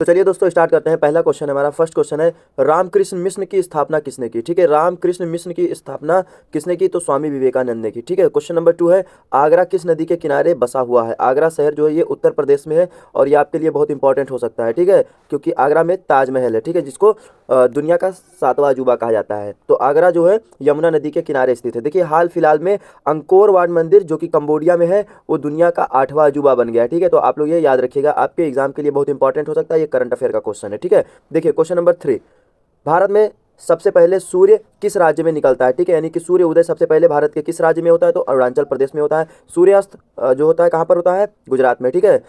तो चलिए दोस्तों स्टार्ट करते हैं। पहला क्वेश्चन है हमारा, फर्स्ट क्वेश्चन है, रामकृष्ण मिशन की स्थापना किसने की? ठीक है, रामकृष्ण मिशन की स्थापना किसने की? तो स्वामी विवेकानंद ने की। ठीक है। क्वेश्चन नंबर 2 है, आगरा किस नदी के किनारे बसा हुआ है? आगरा शहर जो है ये उत्तर प्रदेश में है और ये आपके लिए बहुत इंपॉर्टेंट हो सकता है। ठीक है, क्योंकि आगरा में ताजमहल है। ठीक है, जिसको दुनिया का 7वां अजूबा कहा जाता है। तो आगरा जो है यमुना नदी के किनारे स्थित है। देखिए हाल फिलहाल में अंकोर वाट मंदिर जो कि कंबोडिया में है वो दुनिया का 8वां अजूबा बन गया है। ठीक है, तो आप लोग ये याद रखिएगा, आपके एग्जाम के लिए बहुत इंपॉर्टेंट हो सकता है, ये करंट अफेयर का क्वेश्चन है। ठीक है, देखिए क्वेश्चन नंबर 3, भारत में सबसे पहले सूर्य किस राज्य में निकलता है? ठीक है, यानी कि सूर्य उदय सबसे पहले भारत के किस राज्य में होता है? तो अरुणाचल प्रदेश में होता है। सूर्यास्त जो होता है कहाँ पर होता है? गुजरात में। ठीक है,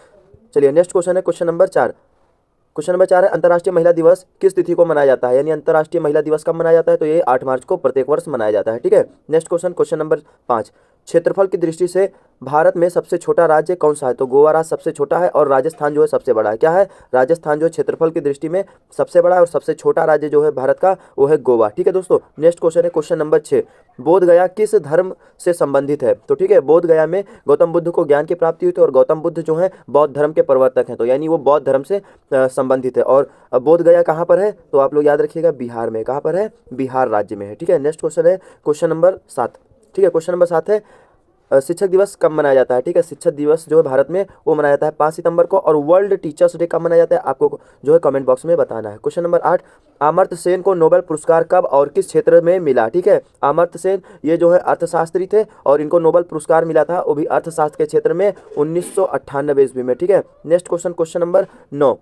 चलिए नेक्स्ट क्वेश्चन है, क्वेश्चन नंबर 4। क्वेश्चन नंबर 4 है, अंतर्राष्ट्रीय महिला दिवस किस तिथि को मनाया जाता है? यानी अंतर्राष्ट्रीय महिला दिवस कब मनाया जाता है? तो ये 8 मार्च को प्रत्येक वर्ष मनाया जाता है। ठीक है, नेक्स्ट क्वेश्चन, क्वेश्चन नंबर 5, क्षेत्रफल की दृष्टि से भारत में सबसे छोटा राज्य कौन सा है? तो गोवा राज्य सबसे छोटा है और राजस्थान जो है सबसे बड़ा है। क्या है? राजस्थान जो है क्षेत्रफल की दृष्टि में सबसे बड़ा है और सबसे छोटा राज्य जो है भारत का वो है गोवा। ठीक है दोस्तों, नेक्स्ट क्वेश्चन है, क्वेश्चन नंबर 6, बोध गया किस धर्म से संबंधित है? तो ठीक है, बोध गया में गौतम बुद्ध को ज्ञान की प्राप्ति हुई थी और गौतम बुद्ध जो है बौद्ध धर्म के प्रवर्तक हैं, तो यानी वो बौद्ध धर्म से संबंधित है। और बोध गया कहाँ पर है? तो आप लोग याद रखिएगा, बिहार में। कहाँ पर है? बिहार राज्य में है। ठीक है, नेक्स्ट क्वेश्चन है, क्वेश्चन नंबर 7। ठीक है, क्वेश्चन नंबर 7 है, शिक्षक दिवस कब मनाया जाता है? ठीक है, शिक्षक दिवस जो है भारत में वो मनाया जाता है 5 सितंबर को। और वर्ल्ड टीचर्स डे कब मनाया जाता है? आपको जो है कमेंट बॉक्स में बताना है। क्वेश्चन नंबर 8, अमर्त्य सेन को नोबेल पुरस्कार कब और किस क्षेत्र में मिला? ठीक है, अमर्त्य सेन ये जो है अर्थशास्त्री थे और इनको नोबेल पुरस्कार मिला था, वो भी अर्थशास्त्र के क्षेत्र में 1998 ईस्वी में। ठीक है, नेक्स्ट क्वेश्चन, क्वेश्चन नंबर 9,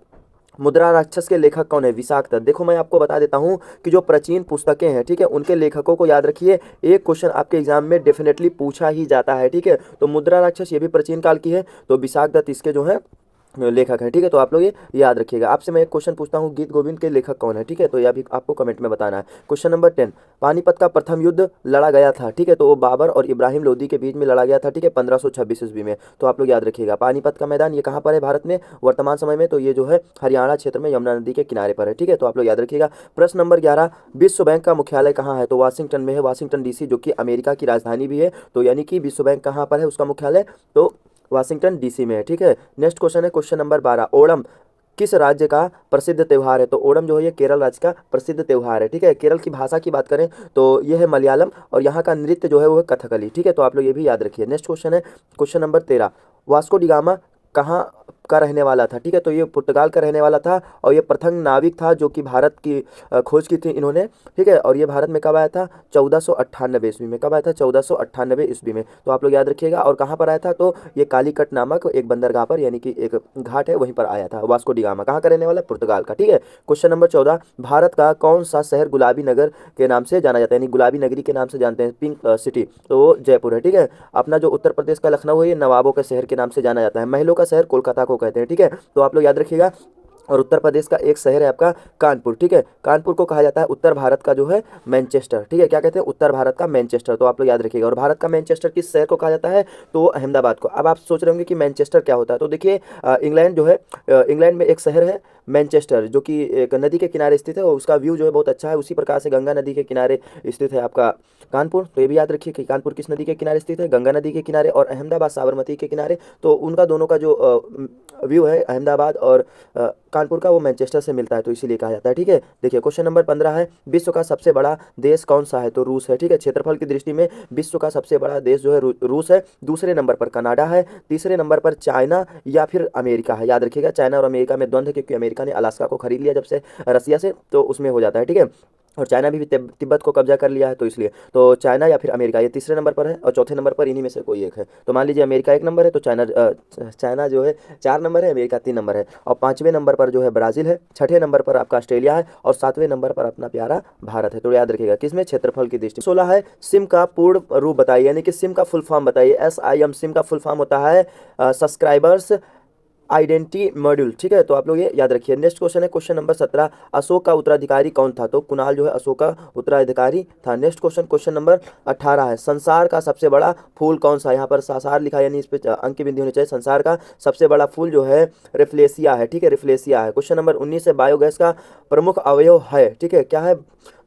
मुद्रा राक्षस के लेखक कौन है? विशाख दत्त। देखो मैं आपको बता देता हूं कि जो प्राचीन पुस्तकें हैं, ठीक है, उनके लेखकों को याद रखिए, एक क्वेश्चन आपके एग्जाम में डेफिनेटली पूछा ही जाता है। ठीक है, तो मुद्रा राक्षस ये भी प्राचीन काल की है, तो विशाख दत्त इसके जो है लेखक है। ठीक है, तो आप लोग ये याद रखिएगा। आपसे मैं एक क्वेश्चन पूछता हूँ, गीत गोविंद के लेखक कौन है? ठीक है, तो यह भी आपको कमेंट में बताना है। क्वेश्चन नंबर 10, पानीपत का प्रथम युद्ध लड़ा गया था, ठीक है, तो वो बाबर और इब्राहिम लोदी के बीच में लड़ा गया था। ठीक है, 1526 ईस्वी में। तो आप लोग याद रखिएगा, पानीपत का मैदान ये कहाँ पर है भारत में वर्तमान समय में? तो ये जो है हरियाणा क्षेत्र में यमुना नदी के किनारे पर है। ठीक है, तो आप लोग याद रखिएगा। प्रश्न नंबर 11, विश्व बैंक का मुख्यालय कहाँ है? तो वाशिंगटन में है, वाशिंगटन डीसी, जो कि अमेरिका की राजधानी भी है। तो यानी कि विश्व बैंक कहाँ पर है उसका मुख्यालय? तो वाशिंगटन डीसी में है। ठीक है, नेक्स्ट क्वेश्चन है, क्वेश्चन नंबर 12, ओणम किस राज्य का प्रसिद्ध त्यौहार है? तो ओणम जो है ये केरल राज्य का प्रसिद्ध त्यौहार है। ठीक है, केरल की भाषा की बात करें तो ये है मलयालम और यहाँ का नृत्य जो है वो है कथकली। ठीक है, तो आप लोग ये भी याद रखिए। नेक्स्ट क्वेश्चन है, question number 13, Vasco D gamma कहाँ का रहने वाला था? ठीक है, तो ये पुर्तगाल का रहने वाला था और ये प्रथम नाविक था जो कि भारत की खोज की थी इन्होंने। ठीक है, और ये भारत में कब आया था? 1498 ईस्वी में। कब आया था? 1498 ईस्वी में। तो आप लोग याद रखिएगा। और कहाँ पर आया था? तो ये कालीकट नामक एक बंदरगाह पर, यानी कि एक घाट है, वहीं पर आया था। वास्को डी गामा कहाँ का रहने वाला? पुर्तगाल का। ठीक है, क्वेश्चन नंबर 14, भारत का कौन सा शहर गुलाबी नगर के नाम से जाना जाता है, यानी गुलाबी नगरी के नाम से जानते हैं, पिंक सिटी? तो वो जयपुर है। ठीक है, अपना जो उत्तर प्रदेश का लखनऊ है ये नवाबों के शहर के नाम से जाना जाता है। महलों का शहर कोलकाता को कहते हैं। ठीक है, तो आप लोग याद रखिएगा। और उत्तर प्रदेश का एक शहर है आपका कानपुर। ठीक है, कानपुर को कहा जाता है उत्तर भारत का जो है मैनचेस्टर। ठीक है, क्या कहते हैं? उत्तर भारत का मैनचेस्टर। तो आप लोग याद रखिएगा। और भारत का मैनचेस्टर किस शहर को कहा जाता है? तो अहमदाबाद को। अब आप सोच रहे होंगे कि मैनचेस्टर क्या होता है, तो देखिए इंग्लैंड जो है, इंग्लैंड में एक शहर है मैनचेस्टर जो कि एक नदी के किनारे स्थित है और उसका व्यू जो है बहुत अच्छा है। उसी प्रकार से गंगा नदी के किनारे स्थित है आपका कानपुर। तो ये भी याद रखिए कि कानपुर किस नदी के किनारे स्थित है? गंगा नदी के किनारे। और अहमदाबाद साबरमती के किनारे। तो उनका दोनों का जो व्यू है अहमदाबाद और कानपुर का, वो मैनचेस्टर से मिलता है, तो इसीलिए कहा जाता है। ठीक है, देखिए क्वेश्चन नंबर 15 है, विश्व का सबसे बड़ा देश कौन सा है? तो रूस है। ठीक है, क्षेत्रफल की दृष्टि में विश्व का सबसे बड़ा देश जो है रूस है। दूसरे नंबर पर कनाडा है। तीसरे नंबर पर चाइना या फिर अमेरिका है। याद रखिएगा, चाइना और अमेरिका में द्वंद्व है, क्योंकि अमेरिका ने अलास्का को खरीद लिया जब से रसिया से, तो उसमें हो जाता है। ठीक है, और चाइना भी तिब्बत को कब्जा कर लिया है, तो इसलिए तो चाइना या फिर अमेरिका ये तीसरे नंबर पर है और चौथे नंबर पर इन्हीं में से कोई एक है। तो मान लीजिए अमेरिका 1 नंबर है, तो चाइना जो है 4 नंबर है, अमेरिका 3 नंबर है। और 5वें नंबर पर जो है ब्राज़ील है। 6ठे नंबर पर आपका ऑस्ट्रेलिया है और 7वें नंबर पर अपना प्यारा भारत है। तो याद रखिएगा किसमें? क्षेत्रफल की दृष्टि। 16 है, सिम का पूर्ण रूप बताइए, यानी कि सिम का फुल फॉर्म बताइए। SIM सिम का फुल फॉर्म होता है सब्सक्राइबर्स आइडेंटिटी मॉड्यूल। ठीक है, तो आप लोग ये याद रखिए। नेक्स्ट क्वेश्चन है, क्वेश्चन नंबर 17, अशोक का उत्तराधिकारी कौन था? तो कुणाल जो है अशोक का उत्तराधिकारी था। नेक्स्ट क्वेश्चन, क्वेश्चन नंबर 18 है, संसार का सबसे बड़ा फूल कौन सा? यहाँ पर सासार लिखा है, यानी इस पे अंक की बिंदी होनी चाहिए। संसार का सबसे बड़ा फूल जो है रिफ्लेसिया है। ठीक है, रिफ्लेसिया है। क्वेश्चन नंबर 19 है, बायोगैस का प्रमुख अवयव है। ठीक है, क्या है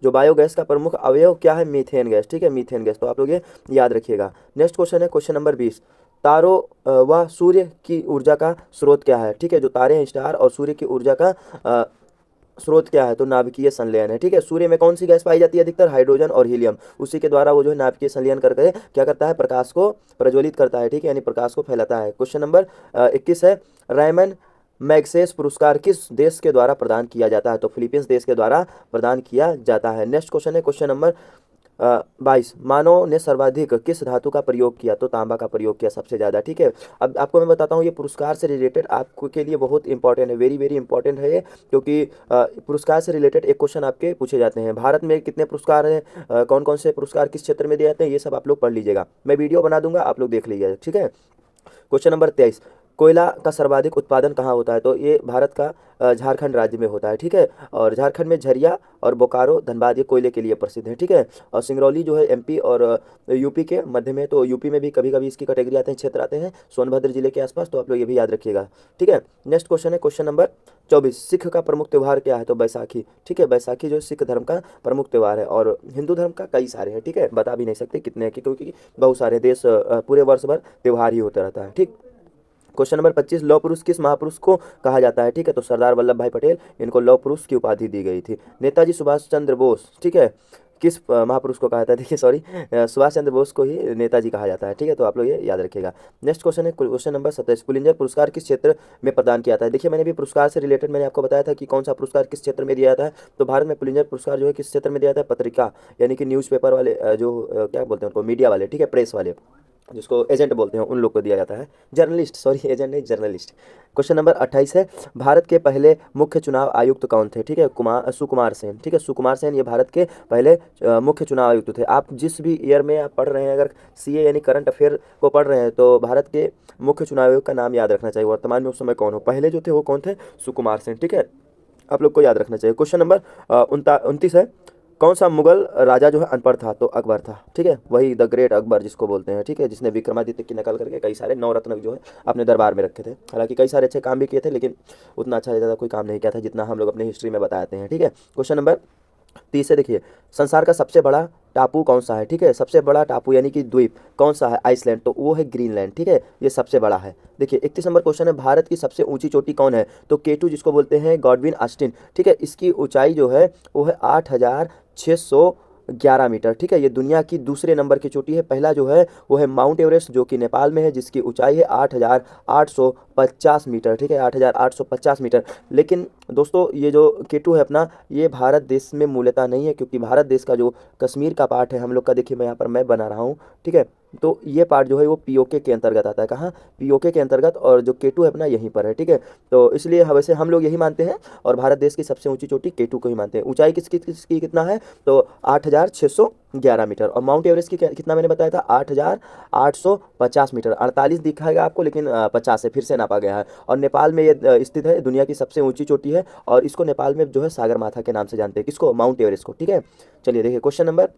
जो बायोगैस का प्रमुख अवयव? क्या है? Methane gas. ठीक है, मीथेन गैस। तो आप लोग ये याद रखिएगा। नेक्स्ट क्वेश्चन है, क्वेश्चन नंबर 20, तारों व सूर्य की ऊर्जा का स्रोत क्या है? ठीक है, जो तारे हैं स्टार और सूर्य की ऊर्जा का स्रोत क्या है? तो नाभिकीय संलयन है। ठीक है, सूर्य में कौन सी गैस पाई जाती है अधिकतर? हाइड्रोजन और हीलियम। उसी के द्वारा वो जो है नाभिकीय संलयन करके क्या करता है? प्रकाश को प्रज्वलित करता है। ठीक है, यानी प्रकाश को फैलाता है। क्वेश्चन नंबर 21 है, रायमन मैग्सेस पुरस्कार किस देश के द्वारा प्रदान किया जाता है? तो फिलीपींस देश के द्वारा प्रदान किया जाता है। नेक्स्ट क्वेश्चन है क्वेश्चन नंबर 22, मानव ने सर्वाधिक किस धातु का प्रयोग किया? तो तांबा का प्रयोग किया सबसे ज़्यादा। ठीक है, अब आपको मैं बताता हूँ ये पुरस्कार से रिलेटेड आपको के लिए बहुत इंपॉर्टेंट है, वेरी वेरी इंपॉर्टेंट है ये, क्योंकि पुरस्कार से रिलेटेड एक क्वेश्चन आपके पूछे जाते हैं। भारत में कितने पुरस्कार हैं, कौन कौन से पुरस्कार किस क्षेत्र में दिए जाते हैं, ये सब आप लोग पढ़ लीजिएगा। मैं वीडियो बना दूंगा, आप लोग देख लीजिएगा। ठीक है, क्वेश्चन नंबर 23, कोयला का सर्वाधिक उत्पादन कहाँ होता है? तो ये भारत का झारखंड राज्य में होता है। ठीक है, और झारखंड में झरिया और बोकारो धनबाद ये कोयले के लिए प्रसिद्ध है। ठीक है, और सिंगरौली जो है एमपी और यूपी के मध्य में, तो यूपी में भी कभी कभी इसकी कैटेगरी आते हैं, क्षेत्र आते हैं सोनभद्र जिले के आसपास, तो आप लोग ये भी याद रखिएगा। ठीक है, नेक्स्ट क्वेश्चन है क्वेश्चन नंबर 24, सिख का प्रमुख त्यौहार क्या है? तो बैसाखी। ठीक है, बैसाखी जो सिख धर्म का प्रमुख त्यौहार है, और हिंदू धर्म का कई सारे हैं। ठीक है, बता भी नहीं सकते कितने हैं, क्योंकि बहुत सारे देश पूरे वर्ष भर त्यौहार ही होता रहता है। ठीक, क्वेश्चन नंबर 25, लौह पुरुष किस महापुरुष को कहा जाता है? ठीक है, तो सरदार वल्लभ भाई पटेल, इनको लौह पुरुष की उपाधि दी गई थी। नेताजी सुभाष चंद्र बोस, ठीक है, किस महापुरुष को कहा जाता है? देखिए सॉरी, सुभाष चंद्र बोस को ही नेताजी कहा जाता है। ठीक है, तो आप लोग ये याद रखिएगा। नेक्स्ट क्वेश्चन है क्वेश्चन नंबर 27, पुलिंजर पुरस्कार किस क्षेत्र में प्रदान किया जाता है? देखिए मैंने भी पुरस्कार से रिलेटेड मैंने आपको बताया था कि कौन सा पुरस्कार किस क्षेत्र में दिया जाता है। तो भारत में पुलिंजर पुरस्कार जो है किस क्षेत्र में दिया जाता है? पत्रिका, यानी कि न्यूज़पेपर वाले जो क्या बोलते हैं उनको, मीडिया वाले, ठीक है, प्रेस वाले, जिसको एजेंट बोलते हैं, उन लोग को दिया जाता है। जर्नलिस्ट, सॉरी एजेंट नहीं, जर्नलिस्ट। क्वेश्चन नंबर 28 है, भारत के पहले मुख्य चुनाव आयुक्त कौन थे? ठीक है, सुकुमार सेन। ठीक है, सुकुमार सेन ये भारत के पहले मुख्य चुनाव आयुक्त थे। आप जिस भी ईयर में आप पढ़ रहे हैं, अगर सीए यानी करंट अफेयर को पढ़ रहे हैं, तो भारत के मुख्य चुनाव आयुक्त का नाम याद रखना चाहिए, वर्तमान में उस समय कौन हो। पहले जो थे वो कौन थे? सुकुमार सेन। ठीक है, आप लोग को याद रखना चाहिए। क्वेश्चन नंबर 29 है, कौन सा मुगल राजा जो है अनपढ़ था? तो अकबर था। ठीक है, वही द ग्रेट अकबर जिसको बोलते हैं। ठीक है, जिसने विक्रमादित्य की नकल करके कई सारे नवरत्न जो है अपने दरबार में रखे थे। हालांकि कई सारे अच्छे काम भी किए थे, लेकिन उतना अच्छा ज़्यादा कोई काम नहीं किया था जितना हम लोग अपने हिस्ट्री में बताते हैं। ठीक है, क्वेश्चन नंबर 30 से देखिए, संसार का सबसे बड़ा टापू कौन सा है? ठीक है, सबसे बड़ा टापू यानी कि द्वीप कौन सा है? आइसलैंड, तो वो है ग्रीनलैंड। ठीक है, ये सबसे बड़ा है। देखिए 31 नंबर क्वेश्चन है, भारत की सबसे ऊंची चोटी कौन है? तो केटू जिसको बोलते हैं, गॉडविन ऑस्टिन। ठीक है, इसकी ऊंचाई जो है वो है 8,611 मीटर। ठीक है, ये दुनिया की दूसरे नंबर की चोटी है। पहला जो है वो है माउंट एवरेस्ट, जो कि नेपाल में है, जिसकी ऊंचाई है 8,850 मीटर। ठीक है, 8,850 मीटर। लेकिन दोस्तों ये जो केटू है अपना, ये भारत देश में मूलतः नहीं है, क्योंकि भारत देश का जो कश्मीर का पार्ट है हम लोग का, देखिए मैं यहाँ पर मैप बना रहा हूँ। ठीक है, तो ये पार्ट जो है वो पीओके के अंतर्गत आता है। कहाँ? पीओके के अंतर्गत, और जो केटू है अपना यहीं पर है। ठीक है, तो इसलिए वैसे हम लोग यही मानते हैं, और भारत देश की सबसे ऊंची चोटी केटू को ही मानते हैं। ऊंचाई किसकी कितना है? तो 8,611 मीटर। और माउंट एवरेस्ट की कितना मैंने बताया था? 8,850 मीटर। 48 दिखाएगा आपको, लेकिन 50 है, फिर से नापा गया है। और नेपाल में ये स्थित है, दुनिया की सबसे ऊंची चोटी है, और इसको नेपाल में जो है सागर माथा के नाम से जानते हैं। किसको? माउंट एवरेस्ट को। ठीक है, चलिए देखिए क्वेश्चन नंबर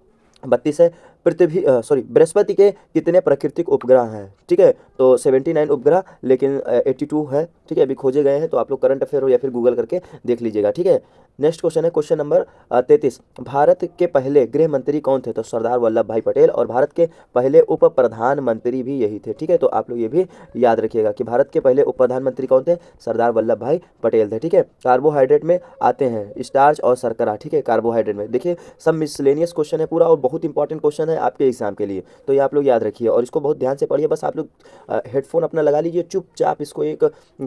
32 है, पृथ्वी बृहस्पति के कितने प्राकृतिक उपग्रह हैं? ठीक है, तो 79 उपग्रह, लेकिन 82 है। ठीक है, अभी खोजे गए हैं, तो आप लोग करंट अफेयर हो या फिर गूगल करके देख लीजिएगा। ठीक है, नेक्स्ट क्वेश्चन है क्वेश्चन नंबर 33, भारत के पहले गृह मंत्री कौन थे? तो सरदार वल्लभ भाई पटेल, और भारत के पहले उप प्रधानमंत्री भी यही थे। ठीक है, तो आप लोग ये भी याद रखिएगा कि भारत के पहले उप प्रधानमंत्री कौन थे? सरदार वल्लभ भाई पटेल थे। ठीक है, कार्बोहाइड्रेट में आते हैं स्टार्च और शर्करा। ठीक है, कार्बोहाइड्रेट में देखिए सब मिसलेनियस क्वेश्चन है पूरा, और बहुत इंपॉर्टेंट क्वेश्चन है आपके एग्जाम के लिए, तो ये आप लोग याद रखिए और इसको बहुत ध्यान से पढ़िए। बस आप लोग हेडफोन अपना लगा लीजिए, चुपचाप इसको एक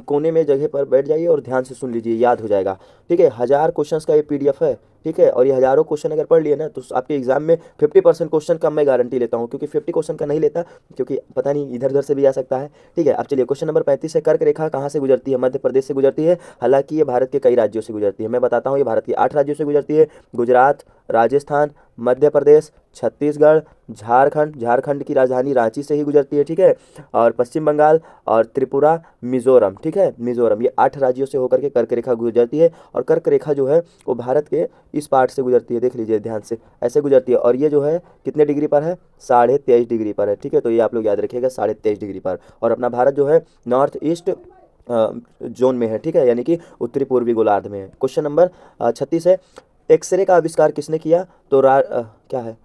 कोने में जगह पर बैठ जाइए और ध्यान से सुन लीजिए, याद हो जाएगा। ठीक है, 1000 क्वेश्चंस का ये पीडीएफ है। ठीक है, और ये हजारों क्वेश्चन अगर पढ़ लिए ना, तो आपके एग्जाम में 50% क्वेश्चन का मैं गारंटी लेता हूँ, क्योंकि 50 क्वेश्चन का नहीं लेता, क्योंकि पता नहीं इधर उधर से भी आ सकता है। ठीक है, अब चलिए क्वेश्चन नंबर 35 है, कर्क रेखा कहाँ से गुजरती है? मध्य प्रदेश से गुजरती है। हालांकि ये भारत के कई राज्यों से गुजरती है, मैं बताता हूँ, ये भारत की 8 राज्यों से गुजरती है। गुजरात, राजस्थान, मध्य प्रदेश, छत्तीसगढ़, झारखंड की राजधानी रांची से ही गुजरती है। ठीक है, और पश्चिम बंगाल और त्रिपुरा, मिजोरम। ठीक है, मिजोरम, ये 8 राज्यों से होकर के कर्क रेखा गुजरती है। और कर्क रेखा जो है वो भारत के इस पार्ट से गुजरती है, देख लीजिए ध्यान से, ऐसे गुजरती है। और ये जो है कितने डिग्री पर है? 23.5 डिग्री पर है। ठीक है, तो ये आप लोग याद रखिएगा, 23.5 डिग्री पर। और अपना भारत जो है नॉर्थ ईस्ट जोन में है। ठीक है, यानी कि उत्तरी पूर्वी गोलार्ध में है। क्वेश्चन नंबर 36 है, एक्सरे का आविष्कार किसने किया? तो क्या है?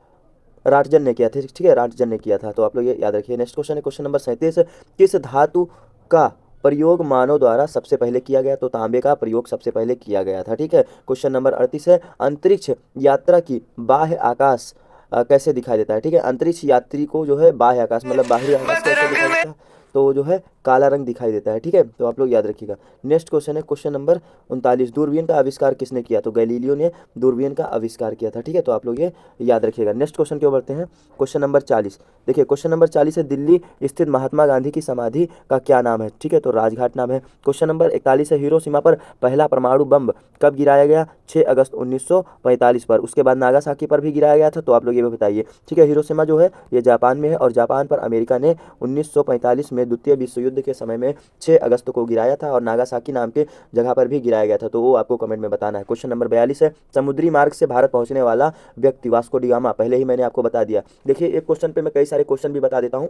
राटजन ने किया था, ठीक है, राटजन ने किया था, तो आप लोग ये याद रखिए। नेक्स्ट क्वेश्चन है क्वेश्चन नंबर 37, किस धातु का प्रयोग मानव द्वारा सबसे पहले किया गया? तो तांबे का प्रयोग सबसे पहले किया गया था, ठीक है। क्वेश्चन नंबर 38 है, अंतरिक्ष यात्रा की बाह्य आकाश कैसे दिखाई देता है? ठीक है, अंतरिक्ष यात्री को जो है बाह्य आकाश मतलब बाहरी आकाश कैसे दिखाई देता है? तो जो है काला रंग दिखाई देता है, ठीक है, तो आप लोग याद रखिएगा। नेक्स्ट क्वेश्चन है क्वेश्चन नंबर 39, दूरबीन का आविष्कार किसने किया? तो गैलीलियो ने दूरबीन का आविष्कार किया था, ठीक है, तो आप लोग ये याद रखिएगा। नेक्स्ट क्वेश्चन क्यों बढ़ते हैं, क्वेश्चन नंबर 40। देखिए क्वेश्चन नंबर 40 है, दिल्ली स्थित महात्मा गांधी की समाधि का क्या नाम है? ठीक है, तो राजघाट नाम है। क्वेश्चन नंबर 41 है, हिरोशिमा पर पहला परमाणु बम कब गिराया गया? 6 अगस्त 1945 पर। उसके बाद नागासाकी पर भी गिराया गया था, तो आप लोग ये भी बताइए, ठीक है। हिरोशिमा जो है ये जापान में है और जापान पर अमेरिका ने 1945 में द्वितीय विश्व युद्ध के समय में 6 अगस्त को गिराया था, और नागासाकी नाम के जगह पर भी गिराया गया था, तो वो आपको कमेंट में बताना है। क्वेश्चन नंबर 42 है, समुद्री मार्ग से भारत पहुंचने वाला व्यक्ति वास्को डी गामा, पहले ही मैंने आपको बता दिया। देखिए एक क्वेश्चन पे मैं कई सारे क्वेश्चन भी बता देता हूँ,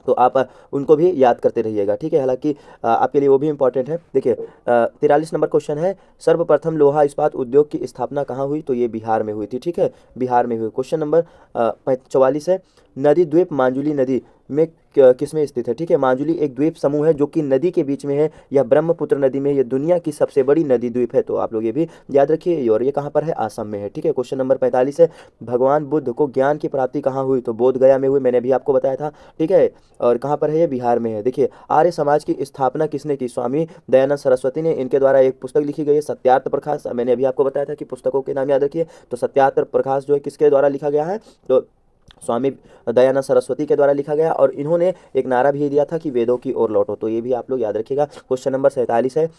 तो आप उनको भी याद करते रहिएगा, ठीक है, हालांकि आपके लिए वो भी इंपॉर्टेंट है। देखिए 43 नंबर क्वेश्चन है, सर्वप्रथम लोहा इस्पात उद्योग की स्थापना कहाँ हुई? तो ये बिहार में हुई थी, ठीक है, बिहार में हुई। क्वेश्चन नंबर 44 है, नदी द्वीप मांजुली नदी में किसमें स्थित है? ठीक है, मांजुली एक द्वीप समूह है जो कि नदी के बीच में है, यह ब्रह्मपुत्र नदी में, यह दुनिया की सबसे बड़ी नदी द्वीप है, तो आप लोग ये भी याद रखिए। और ये कहाँ पर है? आसम में है, ठीक है। क्वेश्चन नंबर 45 है, भगवान बुद्ध को ज्ञान की प्राप्ति कहाँ हुई? तो बोध गया में हुई, मैंने भी आपको बताया था, ठीक है, और कहाँ पर है? ये बिहार में है। देखिए आर्य समाज की स्थापना किसने की? स्वामी दयानंद सरस्वती ने। इनके द्वारा एक पुस्तक लिखी गई है सत्यार्थ प्रकाश, मैंने अभी आपको बताया था कि पुस्तकों के नाम याद रखिए, तो सत्यार्थ प्रकाश जो है किसके द्वारा लिखा गया है? तो स्वामी दयानंद सरस्वती के द्वारा लिखा गया, और इन्होंने एक नारा भी दिया था कि वेदों की ओर लौटो, तो ये भी आप लोग याद रखिएगा। क्वेश्चन नंबर 47 है,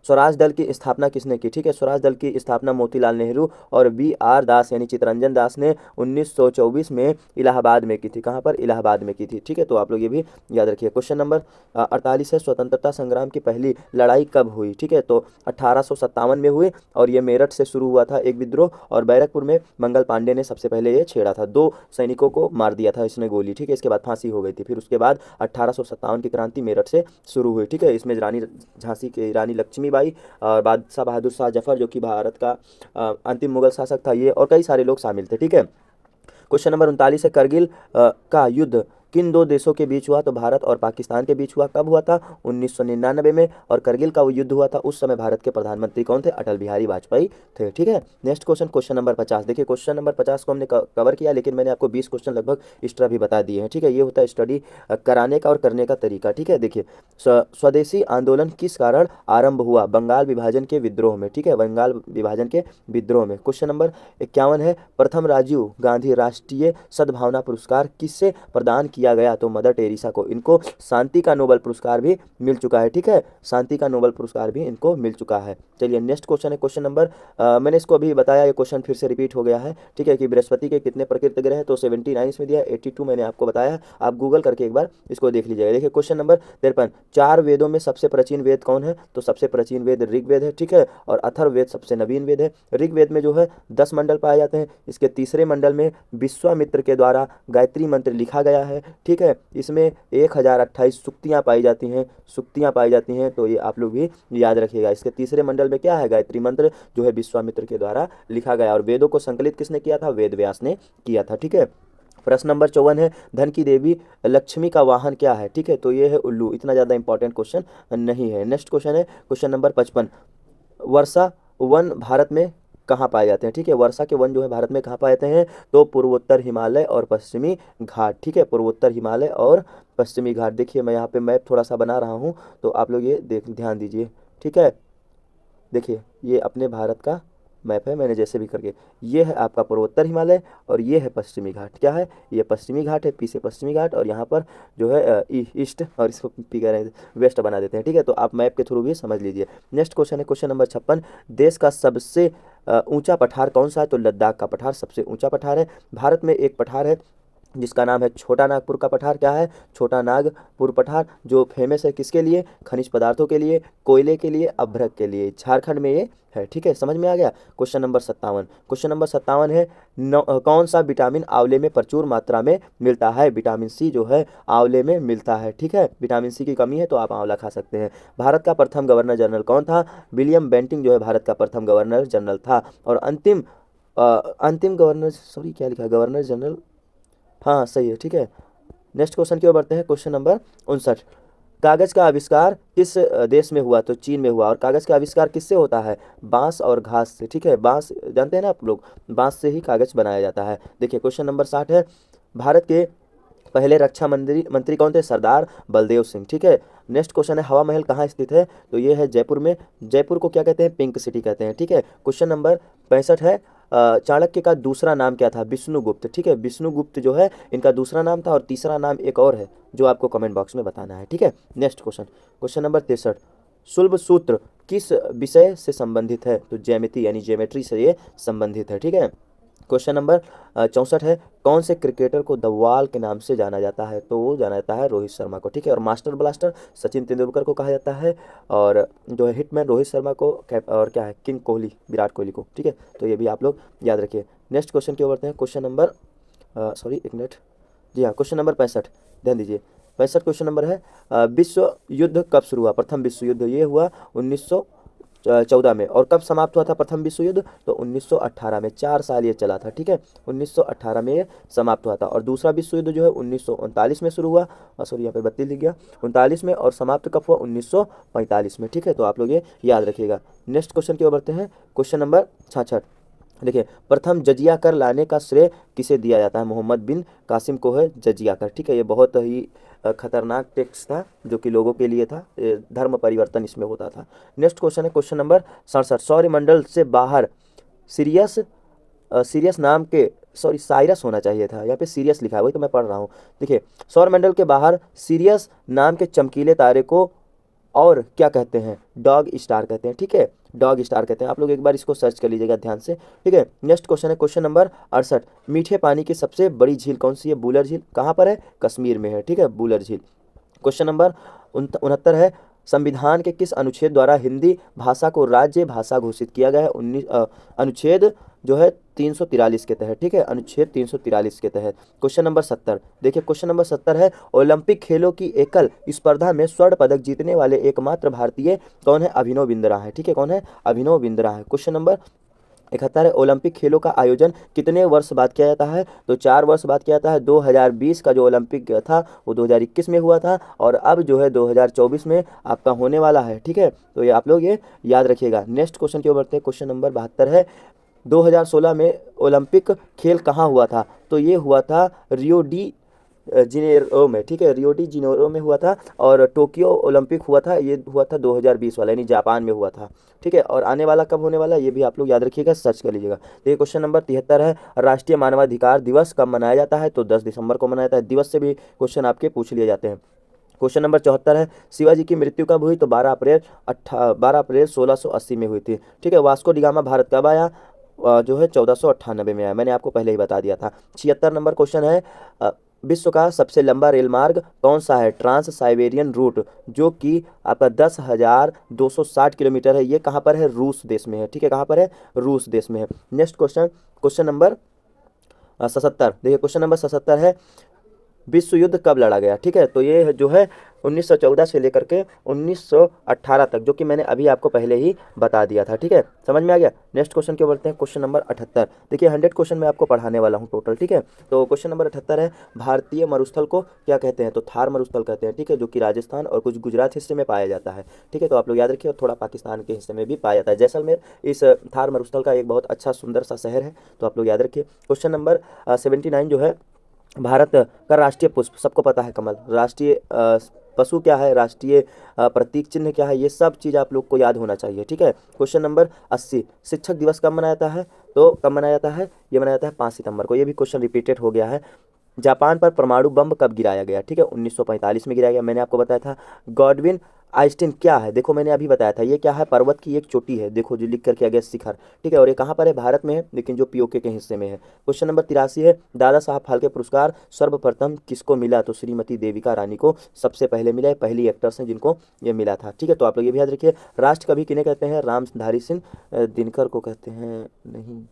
स्वराज दल की स्थापना किसने की? ठीक है, स्वराज दल की स्थापना मोतीलाल नेहरू और BR दास यानी चित्तरंजन दास ने 1924 में इलाहाबाद में की थी। कहाँ पर? इलाहाबाद में की थी, ठीक है, तो आप लोग ये भी याद रखिए। क्वेश्चन नंबर 48 है, स्वतंत्रता संग्राम की पहली लड़ाई कब हुई? ठीक है, तो 1857 में हुई, और ये मेरठ से शुरू हुआ था एक विद्रोह, और बैरकपुर में मंगल पांडे ने सबसे पहले ये छेड़ा था, 2 सैनिकों को मार दिया था इसने गोली, ठीक है, इसके बाद फांसी हो गई थी। फिर उसके बाद 1857 की क्रांति मेरठ से शुरू हुई, ठीक है, इसमें रानी झांसी की रानी लक्ष्मीबाई और बादशाह बहादुर शाह जफर जो कि भारत का अंतिम मुगल शासक था, ये और कई सारे लोग शामिल थे, ठीक है। क्वेश्चन नंबर 39 है, करगिल का युद्ध किन 2 देशों के बीच हुआ? तो भारत और पाकिस्तान के बीच हुआ। कब हुआ था? 1999 में, और करगिल का वो युद्ध हुआ था, उस समय भारत के प्रधानमंत्री कौन थे? अटल बिहारी वाजपेयी थे, ठीक है। Next question, question number 50। देखिए क्वेश्चन नंबर 50 को हमने कवर किया, लेकिन मैंने आपको 20 क्वेश्चन लगभग एक्स्ट्रा भी बता दिए हैं, ठीक है, ये होता है स्टडी कराने का और करने का तरीका, ठीक है। देखिए स्वदेशी आंदोलन किस कारण आरंभ हुआ? बंगाल विभाजन के विद्रोह में, ठीक है, बंगाल विभाजन के विद्रोह में। क्वेश्चन नंबर 51 है, प्रथम राजीव गांधी राष्ट्रीय सद्भावना पुरस्कार किससे प्रदान किया गया? तो मदर टेरेसा को। इनको शांति का नोबेल पुरस्कार भी मिल चुका है, ठीक है, शांति का नोबेल पुरस्कार भी इनको मिल चुका है। चलिए नेक्स्ट क्वेश्चन है क्वेश्चन नंबर मैंने इसको अभी बताया, ये क्वेश्चन फिर से रिपीट हो गया है, ठीक है, कि बृहस्पति के कितने प्रकृति ग्रह हैं? तो 79 इसमें दिया, 82 मैंने आपको बताया, आप गूगल करके एक बार इसको देख लीजिएगा। देखिए क्वेश्चन नंबर 53, 4 वेदों में सबसे प्राचीन वेद कौन है? तो सबसे प्राचीन वेद ऋग्वेद है, ठीक है, और अथर्ववेद सबसे नवीन वेद है। ऋग्वेद में जो है 10 मंडल पाए जाते हैं, इसके तीसरे मंडल में विश्वामित्र के द्वारा गायत्री मंत्र लिखा गया है, ठीक है, इसमें 1028 सूक्तियाँ पाई जाती हैं, सूक्तियाँ पाई जाती हैं, तो ये आप लोग भी याद रखिएगा। इसके तीसरे मंडल में क्या है? गायत्री मंत्र जो है विश्वामित्र के द्वारा लिखा गया, और वेदों को संकलित किसने किया था? वेद व्यास ने किया था, ठीक है। प्रश्न नंबर 54 है, धन की देवी लक्ष्मी का वाहन क्या है? ठीक है, तो ये है उल्लू, इतना ज़्यादा इंपॉर्टेंट क्वेश्चन नहीं है। नेक्स्ट क्वेश्चन है क्वेश्चन नंबर 55, वर्षा वन भारत में कहाँ पाए जाते हैं? ठीक है, वर्षा के वन जो है भारत में कहाँ पाए जाते हैं? तो पूर्वोत्तर हिमालय और पश्चिमी घाट, ठीक है, पूर्वोत्तर हिमालय और पश्चिमी घाट। देखिए मैं यहाँ पे मैप थोड़ा सा बना रहा हूँ, तो आप लोग ये ध्यान दीजिए, ठीक है। देखिए ये अपने भारत का मैप है, मैंने जैसे भी करके, ये है आपका पूर्वोत्तर हिमालय और ये है पश्चिमी घाट। क्या है? ये पश्चिमी घाट है, पी से पश्चिमी घाट, और यहाँ पर जो है ईस्ट, और इसको पी कह रहे हैं वेस्ट बना देते हैं, ठीक है, तो आप मैप के थ्रू भी समझ लीजिए। नेक्स्ट क्वेश्चन है क्वेश्चन नंबर 56, देश का सबसे ऊंचा पठार कौन सा है? तो लद्दाख का पठार सबसे ऊंचा पठार है। भारत में एक पठार है जिसका नाम है छोटा नागपुर का पठार। क्या है? छोटा नागपुर पठार, जो फेमस है किसके लिए? खनिज पदार्थों के लिए, कोयले के लिए, अभ्रक के लिए। झारखंड में ये है, ठीक है, समझ में आ गया। क्वेश्चन नंबर 57, क्वेश्चन नंबर 57 है, कौन सा विटामिन आंवले में प्रचुर मात्रा में मिलता है? विटामिन सी जो है आंवले में मिलता है, ठीक है, विटामिन सी की कमी है तो आप आंवला खा सकते हैं। भारत का प्रथम गवर्नर जनरल कौन था? विलियम बेंटिंक जो है भारत का प्रथम गवर्नर जनरल था। और अंतिम अंतिम गवर्नर, सॉरी क्या लिखा है, गवर्नर जनरल, हाँ सही है, ठीक है। नेक्स्ट क्वेश्चन की ओर बढ़ते हैं, क्वेश्चन नंबर 59। कागज का आविष्कार किस देश में हुआ? तो चीन में हुआ। और कागज का आविष्कार किससे होता है? बांस और घास से, ठीक है। बांस जानते हैं ना आप लोग, बांस से ही कागज बनाया जाता है। देखिए क्वेश्चन नंबर 60 है, भारत के पहले रक्षा मंत्री मंत्री कौन थे? सरदार बलदेव सिंह, ठीक है। नेक्स्ट क्वेश्चन है, हवा महल कहाँ स्थित है? तो ये है जयपुर में। जयपुर को क्या कहते हैं? पिंक सिटी कहते हैं, ठीक है। क्वेश्चन नंबर 65 है, चाणक्य का दूसरा नाम क्या था? विष्णुगुप्त, ठीक है। विष्णुगुप्त जो है इनका दूसरा नाम था, और तीसरा नाम एक और है जो आपको कमेंट बॉक्स में बताना है, ठीक है। Next question, question number 63। Shulba सूत्र किस विषय से संबंधित है? तो ज्यामिति यानी ज्योमेट्री से ये संबंधित है, ठीक है। क्वेश्चन नंबर 64 है, कौन से क्रिकेटर को द वॉल के नाम से जाना जाता है? तो वो जाना जाता है रोहित शर्मा को, ठीक है। और मास्टर ब्लास्टर सचिन तेंदुलकर को कहा जाता है, और जो है हिटमैन रोहित शर्मा को, और क्या है, किंग कोहली विराट कोहली को, ठीक है। तो ये भी आप लोग याद रखिए। नेक्स्ट क्वेश्चन की ओर बढ़ते हैं, क्वेश्चन नंबर सॉरी एक मिनट, जी हाँ, क्वेश्चन नंबर 65, ध्यान दीजिए। 65 क्वेश्चन नंबर है, विश्व युद्ध कब शुरू हुआ? प्रथम विश्व युद्ध ये हुआ 1914 में। और कब समाप्त हुआ था प्रथम विश्व युद्ध? तो 1918 में। 4 साल ये चला था, ठीक है। 1918 में ये समाप्त हुआ था। और दूसरा विश्व युद्ध जो है 1939 में शुरू हुआ, सॉरी यहाँ पे 32 लिख गया, 39 में, और समाप्त कब हुआ? 1945 में, ठीक है। तो आप लोग ये याद रखिएगा। नेक्स्ट क्वेश्चन की ओर बढ़ते हैं, क्वेश्चन नंबर 66। देखिए, प्रथम जजिया कर लाने का श्रेय किसे दिया जाता है? मोहम्मद बिन कासिम को है जजिया कर, ठीक है। ये बहुत ही खतरनाक टैक्स था जो कि लोगों के लिए था, धर्म परिवर्तन इसमें होता था। नेक्स्ट क्वेश्चन है क्वेश्चन नंबर 67। सौरमंडल से बाहर सीरियस सीरियस नाम के, सॉरी साइरस होना चाहिए था, यहाँ पे सीरियस लिखा है, वही तो मैं पढ़ रहा हूँ। देखिए, सौरमंडल के बाहर सीरियस नाम के चमकीले तारे को और क्या कहते हैं? डॉग स्टार कहते हैं, ठीक है। डॉग स्टार कहते हैं। आप लोग एक बार इसको सर्च कर लीजिएगा ध्यान से, ठीक है। नेक्स्ट क्वेश्चन है क्वेश्चन नंबर 68। मीठे पानी की सबसे बड़ी झील कौन सी है? बूलर झील। कहाँ पर है? कश्मीर में है, ठीक है, बूलर झील। क्वेश्चन नंबर 69 है, संविधान के किस अनुच्छेद द्वारा हिंदी भाषा को राज्य भाषा घोषित किया गया है? अनुच्छेद जो है 343 के तहत, ठीक है, अनुच्छेद 343 के तहत। क्वेश्चन नंबर 70, देखिए क्वेश्चन नंबर 70 है, ओलंपिक खेलों की एकल स्पर्धा में स्वर्ण पदक जीतने वाले एकमात्र भारतीय कौन है? अभिनव बिंद्रा है, ठीक है। कौन है? अभिनव बिंद्रा है। क्वेश्चन नंबर 71 है, ओलंपिक खेलों का आयोजन कितने वर्ष बाद किया जाता है? तो 4 वर्ष बाद किया जाता है। 2020 का जो ओलंपिक था वो 2021 में हुआ था, और अब जो है 2024 में आपका होने वाला है, ठीक है। तो ये आप लोग ये याद रखिएगा। नेक्स्ट क्वेश्चन की ओर बढ़ते हैं, क्वेश्चन नंबर 72 है, 2016 में ओलंपिक खेल कहाँ हुआ था? तो ये हुआ था रियो डी जिनेरो में, ठीक है, रियो डी जिनेरो में हुआ था। और टोक्यो ओलंपिक हुआ था, ये हुआ था 2020 वाला, यानी जापान में हुआ था, ठीक है। और आने वाला कब होने वाला है ये भी आप लोग याद रखिएगा, सर्च कर लीजिएगा। देखिए क्वेश्चन नंबर 73 है, राष्ट्रीय मानवाधिकार दिवस कब मनाया जाता है? तो 10 दिसंबर को मनाया जाता है। दिवस से भी क्वेश्चन आपके पूछ लिए जाते हैं। क्वेश्चन नंबर 74 है, शिवाजी की मृत्यु कब हुई? तो 12 अप्रैल 1680 में हुई थी, ठीक है। वास्को डिगामा भारत कब आया? जो है 1498 में आया, मैंने आपको पहले ही बता दिया था। 76 नंबर क्वेश्चन है, विश्व का सबसे लंबा रेल मार्ग कौन सा है? ट्रांस साइबेरियन रूट, जो कि आपका 10,260 किलोमीटर है। ये कहाँ पर है? रूस देश में है, ठीक है। कहाँ पर है? रूस देश में है। नेक्स्ट क्वेश्चन, क्वेश्चन नंबर 77, देखिए क्वेश्चन नंबर 77 है, विश्व युद्ध कब लड़ा गया? ठीक है, तो ये जो है 1914 से लेकर के 1918 तक, जो कि मैंने अभी आपको पहले ही बता दिया था, ठीक है, समझ में आ गया। नेक्स्ट क्वेश्चन के बढ़ते हैं, क्वेश्चन नंबर 78। देखिए 100 क्वेश्चन मैं आपको पढ़ाने वाला हूँ टोटल, ठीक है। तो क्वेश्चन नंबर 78 है, भारतीय मरुस्थल को क्या कहते हैं? तो थार मरुस्थल कहते हैं, ठीक है, जो कि राजस्थान और कुछ गुजरात हिस्से में पाया जाता है, ठीक है। तो आप लोग याद रखिए, और थोड़ा पाकिस्तान के हिस्से में भी पाया जाता है। जैसलमेर इस थार मरुस्थल का एक बहुत अच्छा सुंदर सा शहर है, तो आप लोग याद रखिए। क्वेश्चन नंबर 79 जो है, भारत का राष्ट्रीय पुष्प सबको पता है कमल, राष्ट्रीय पशु क्या है, राष्ट्रीय प्रतीक चिन्ह क्या है, ये सब चीज़ आप लोग को याद होना चाहिए, ठीक है। क्वेश्चन नंबर 80, शिक्षक दिवस कब मनाया जाता है? तो कब मनाया जाता है? ये मनाया जाता है 5 सितंबर को। ये भी क्वेश्चन रिपीटेड हो गया है। जापान पर परमाणु बम कब गिराया गया? ठीक है, 1945 में गिराया गया, मैंने आपको बताया था। गॉडविन आइंस्टीन क्या है? देखो मैंने अभी बताया था, ये क्या है? पर्वत की एक चोटी है, देखो जो लिख कर किया गया शिखर, ठीक है। और ये कहाँ पर है? भारत में है, लेकिन जो पीओके के हिस्से में है। क्वेश्चन नंबर 83 है, दादा साहब फाल्के पुरस्कार सर्वप्रथम किसको मिला? तो श्रीमती देविका रानी को सबसे पहले मिला है, पहली एक्टर्स हैं जिनको ये मिला था, ठीक है। तो आप लोग ये भी याद रखिए। राष्ट्र कवि किन्हें कहते हैं? रामधारी सिंह दिनकर को कहते हैं, नहीं,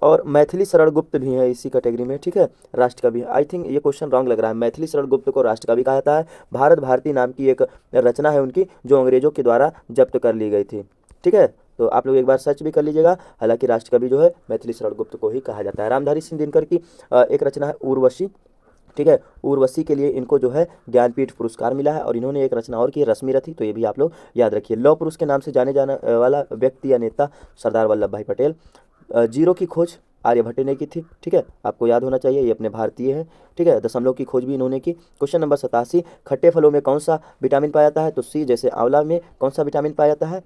और मैथिली शरण गुप्त भी है इसी कैटेगरी में, ठीक है, राष्ट्र कवि। आई थिंक ये क्वेश्चन रॉन्ग लग रहा है, मैथिली शरण गुप्त को राष्ट्र कवि कहा जाता है। भारत भारती नाम की एक रचना है उनकी, जो अंग्रेजों के द्वारा जब्त कर ली गई थी, ठीक है। तो आप लोग एक बार सर्च भी कर लीजिएगा। हालांकि राष्ट्रकवि जो है मैथिली शरण गुप्त को ही कहा जाता है। रामधारी सिंह दिनकर की एक रचना है उर्वशी, ठीक है। उर्वशी के लिए इनको जो है ज्ञानपीठ पुरस्कार मिला है। और इन्होंने एक रचना और की है रश्मि रथी, तो ये भी आप लोग याद रखिए। लौह पुरुष के नाम से जाने जाने वाला व्यक्ति या नेता सरदार वल्लभ भाई पटेल। जीरो की खोज आर्यभट्ट ने की थी, ठीक है, आपको याद होना चाहिए, ये अपने भारतीय हैं, ठीक है। दशमलव की खोज भी इन्होंने की। क्वेश्चन नंबर 87, खट्टे फलों में कौन सा विटामिन पाया जाता है? तो सी, जैसे आंवला में कौन सा विटामिन पाया जाता है?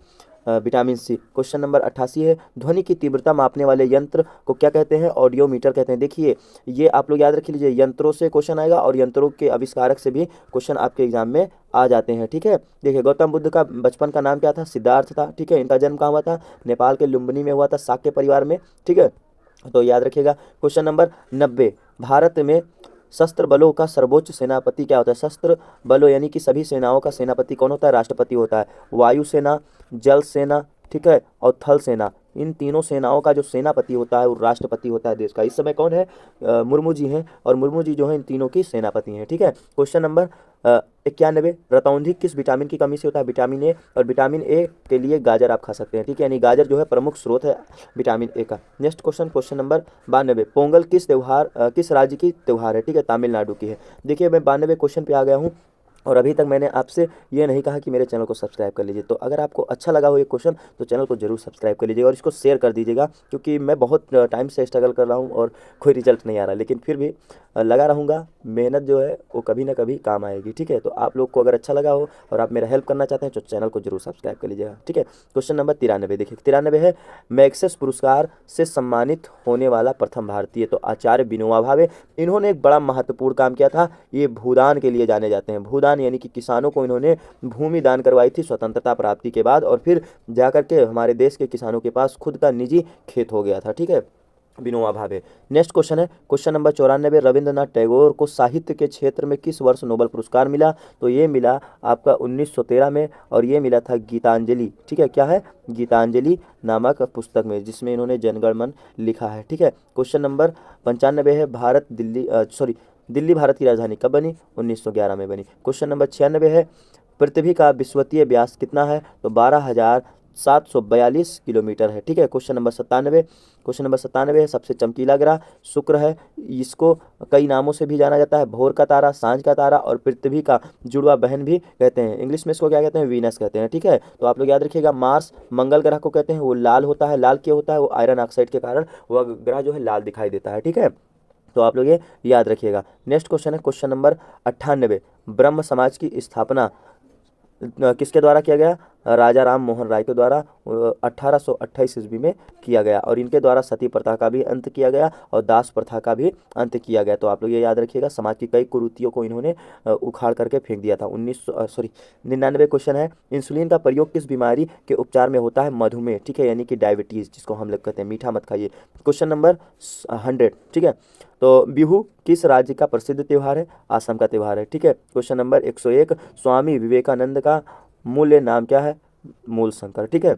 Vitamin C. क्वेश्चन नंबर 88 है, ध्वनि की तीव्रता मापने वाले यंत्र को क्या कहते हैं? ऑडियोमीटर कहते हैं। देखिए ये आप लोग याद रख लीजिए, यंत्रों से क्वेश्चन आएगा और यंत्रों के आविष्कारक से भी क्वेश्चन आपके एग्जाम में आ जाते हैं, ठीक है। देखिए गौतम बुद्ध का बचपन का नाम क्या था? सिद्धार्थ था, ठीक है। इनका जन्म कहाँ हुआ था? नेपाल के लुम्बिनी में हुआ था, शाक्य परिवार में, ठीक है। तो याद रखिएगा। क्वेश्चन नंबर 90, भारत में शस्त्र बलों का सर्वोच्च सेनापति क्या होता है? शस्त्र बलों यानी कि सभी सेनाओं का सेनापति कौन होता है? राष्ट्रपति होता है। वायु सेना, जल सेना, ठीक है, और थल सेना, इन तीनों सेनाओं का जो सेनापति होता है वो राष्ट्रपति होता है देश का। इस समय कौन है? मुर्मू जी हैं, और मुर्मू जी जो है इन तीनों की सेनापति हैं, ठीक है। क्वेश्चन नंबर 91, रतौंधी किस विटामिन की कमी से होता है? Vitamin A. और विटामिन ए के लिए गाजर आप खा सकते हैं, ठीक है, यानी गाजर जो है प्रमुख स्रोत है विटामिन ए का। Next question, question number 92, Pongal किस त्योहार किस राज्य की त्योहार है? ठीक है, तमिलनाडु की है। देखिए मैं 92 क्वेश्चन पे आ गया हूँ, और अभी तक मैंने आपसे ये नहीं कहा कि मेरे चैनल को सब्सक्राइब कर लीजिए। तो अगर आपको अच्छा लगा हो ये क्वेश्चन तो चैनल को जरूर सब्सक्राइब कर लीजिएगा और इसको शेयर कर दीजिएगा, क्योंकि मैं बहुत टाइम से स्ट्रगल कर रहा हूँ और कोई रिजल्ट नहीं आ रहा, लेकिन फिर भी लगा रहूँगा। मेहनत जो है वो कभी ना कभी काम आएगी, ठीक है। तो आप लोग को अगर अच्छा लगा हो और आप मेरा हेल्प करना चाहते हैं तो चैनल को जरूर सब्सक्राइब कर लीजिएगा, ठीक है। क्वेश्चन नंबर 93, देखिए 93 है, मैग्सेस पुरस्कार से सम्मानित होने वाला प्रथम भारतीय? तो आचार्य विनोबा भावे। इन्होंने एक बड़ा महत्वपूर्ण काम किया था, ये भूदान के लिए जाने जाते हैं। भूदान यानी कि किसानों को इन्होंने भूमि दान करवाई थी स्वतंत्रता प्राप्ति के बाद, और फिर जाकर के हमारे देश के किसानों के पास खुद का निजी खेत हो गया था, ठीक है, विनोबा भावे। नेक्स्ट क्वेश्चन है क्वेश्चन नंबर 94, रविंद्रनाथ टैगोर को साहित्य के क्षेत्र में किस वर्ष नोबेल पुरस्कार मिला? तो ये मिला आपका 1913 में, और ये मिला था गीतांजलि, ठीक है, क्या है? गीतांजलि नामक पुस्तक में, जिसमें इन्होंने जनगण मन लिखा है, ठीक है। क्वेश्चन नंबर 95 है, दिल्ली भारत की राजधानी कब बनी? 1911 में बनी। क्वेश्चन नंबर 96 है, पृथ्वी का विषुवतीय व्यास कितना है? तो 12,742 किलोमीटर है, ठीक है। क्वेश्चन नंबर 97 है, सबसे चमकीला ग्रह शुक्र है। इसको कई नामों से भी जाना जाता है, भोर का तारा, सांझ का तारा, और पृथ्वी का जुड़वा बहन भी कहते हैं। इंग्लिश में इसको क्या कहते हैं? वीनस कहते हैं, ठीक है। तो आप लोग याद रखिएगा। मार्स मंगल ग्रह को कहते हैं, वो लाल होता है। लाल क्यों होता है? वो आयरन ऑक्साइड के कारण वह ग्रह जो है लाल दिखाई देता है, ठीक है। तो आप लोग ये याद रखिएगा। नेक्स्ट क्वेश्चन है क्वेश्चन नंबर 98, ब्रह्म समाज की स्थापना किसके द्वारा किया गया? राजा राम मोहन राय के द्वारा 1828 ईस्वी में किया गया, और इनके द्वारा सती प्रथा का भी अंत किया गया और दास प्रथा का भी अंत किया गया। तो आप लोग ये याद रखिएगा, समाज की कई कुरीतियों को इन्होंने उखाड़ करके फेंक दिया था। 99 क्वेश्चन है, इंसुलिन का प्रयोग किस बीमारी के उपचार में होता है? मधुमेह, ठीक है, यानी कि डायबिटीज, जिसको हम लोग कहते हैं मीठा मत खाइए। क्वेश्चन नंबर 100, ठीक है। तो बिहू किस राज्य का प्रसिद्ध त्यौहार है? असम का त्यौहार है, ठीक है। क्वेश्चन नंबर 101, स्वामी विवेकानंद का मूल्य नाम क्या है? मूल शंकर, ठीक है।